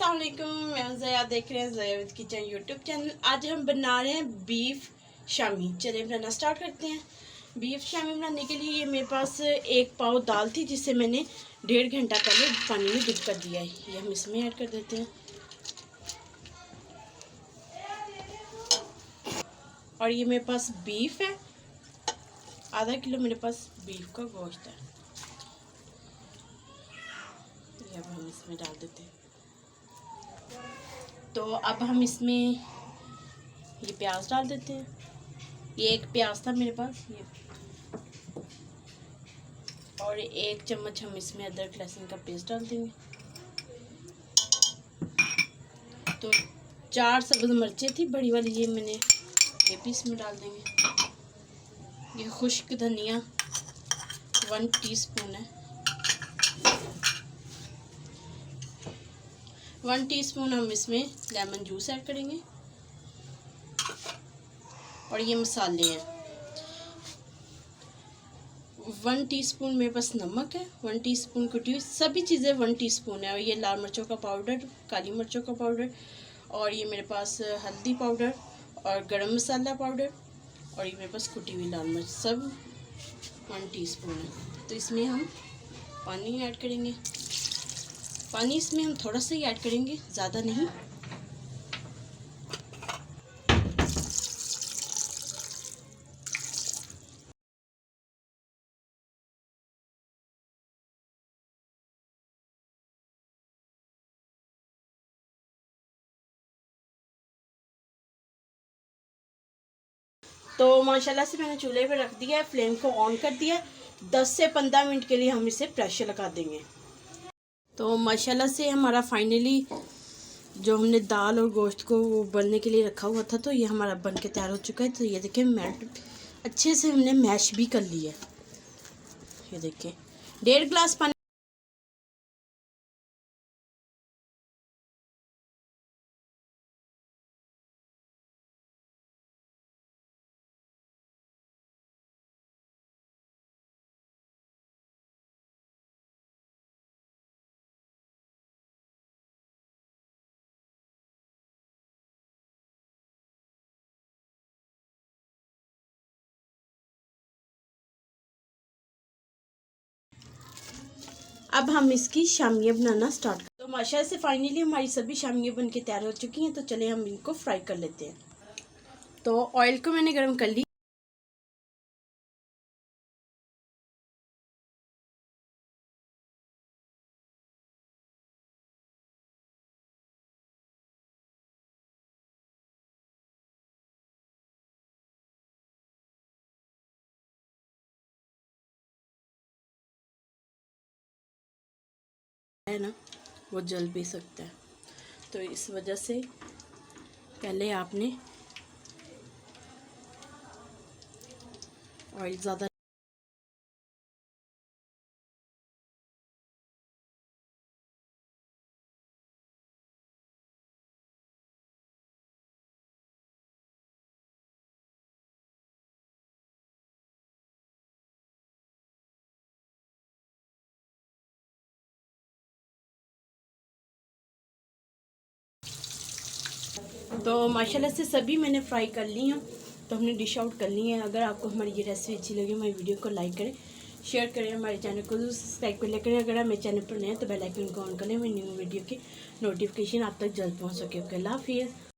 अस्सलाम वालेकुम, मैं ज़या, देख रहे हैं ज़या विद किचन यूट्यूब चैनल। आज हम बना रहे हैं बीफ शामी। चलिए बनाना स्टार्ट करते हैं। बीफ शामी बनाने के लिए ये मेरे पास एक पाव दाल थी जिसे मैंने 1.5 घंटा पहले पानी में डिप कर दिया है। ये हम इसमें ऐड कर देते हैं। और ये मेरे पास बीफ है, आधा किलो मेरे पास बीफ का गोश्त है। ये अब हम इसमें डाल देते हैं। तो अब हम इसमें ये प्याज डाल देते हैं। ये एक प्याज था मेरे पास ये, और 1 चम्मच हम इसमें अदरक लहसुन का पेस्ट डाल देंगे। तो 4 सब्ज़ मिर्चें थी बड़ी वाली, ये मैंने ये भी इसमें डाल देंगे। ये खुश्क धनिया 1 टीस्पून है। 1 टीस्पून हम इसमें लेमन जूस ऐड करेंगे। और ये मसाले हैं 1 टीस्पून मेरे पास नमक है, 1 टीस्पून कुटी हुई, सभी चीज़ें 1 टीस्पून है। और ये लाल मिर्चों का पाउडर, काली मिर्चों का पाउडर, और ये मेरे पास हल्दी पाउडर और गरम मसाला पाउडर, और ये मेरे पास कुटी हुई लाल मिर्च, सब 1 टीस्पून है। तो इसमें हम पानी ऐड करेंगे। पानी इसमें हम थोड़ा सा ही ऐड करेंगे, ज़्यादा नहीं। तो माशाल्लाह से मैंने चूल्हे पे रख दिया है, फ्लेम को ऑन कर दिया। 10 से 15 मिनट के लिए हम इसे प्रेशर लगा देंगे। तो माशाल्लाह से हमारा फाइनली जो हमने दाल और गोश्त को वो बनने के लिए रखा हुआ था, तो ये हमारा बन के तैयार हो चुका है। तो ये देखिए मेल्ट अच्छे से हमने मैश भी कर लिया है। ये देखिए 1.5 गिलास पानी। अब हम इसकी शामियाँ बनाना स्टार्ट करें। तो माशाल्लाह से फाइनली हमारी सभी शामियाँ बन के तैयार हो चुकी हैं। तो चले हम इनको फ्राई कर लेते हैं। तो ऑयल को मैंने गर्म कर लिया। है ना, वो जल भी सकता है। तो इस वजह से पहले आपने ऑयल ज़्यादा। तो माशाल्लाह से सभी मैंने फ्राई कर ली हैं। तो हमने डिश आउट कर ली है। अगर आपको हमारी ये रेसिपी अच्छी लगी, हमारी वीडियो को लाइक करें, शेयर करें, हमारे चैनल को सब्सक्राइब कर लिया करें। अगर आप मेरे चैनल पर नए हैं तो बेल आइकन को ऑन कर लें, मेरी न्यू वीडियो की नोटिफिकेशन आप तक जल्द पहुंच सके। ओके, अल्लाह हाफिज़।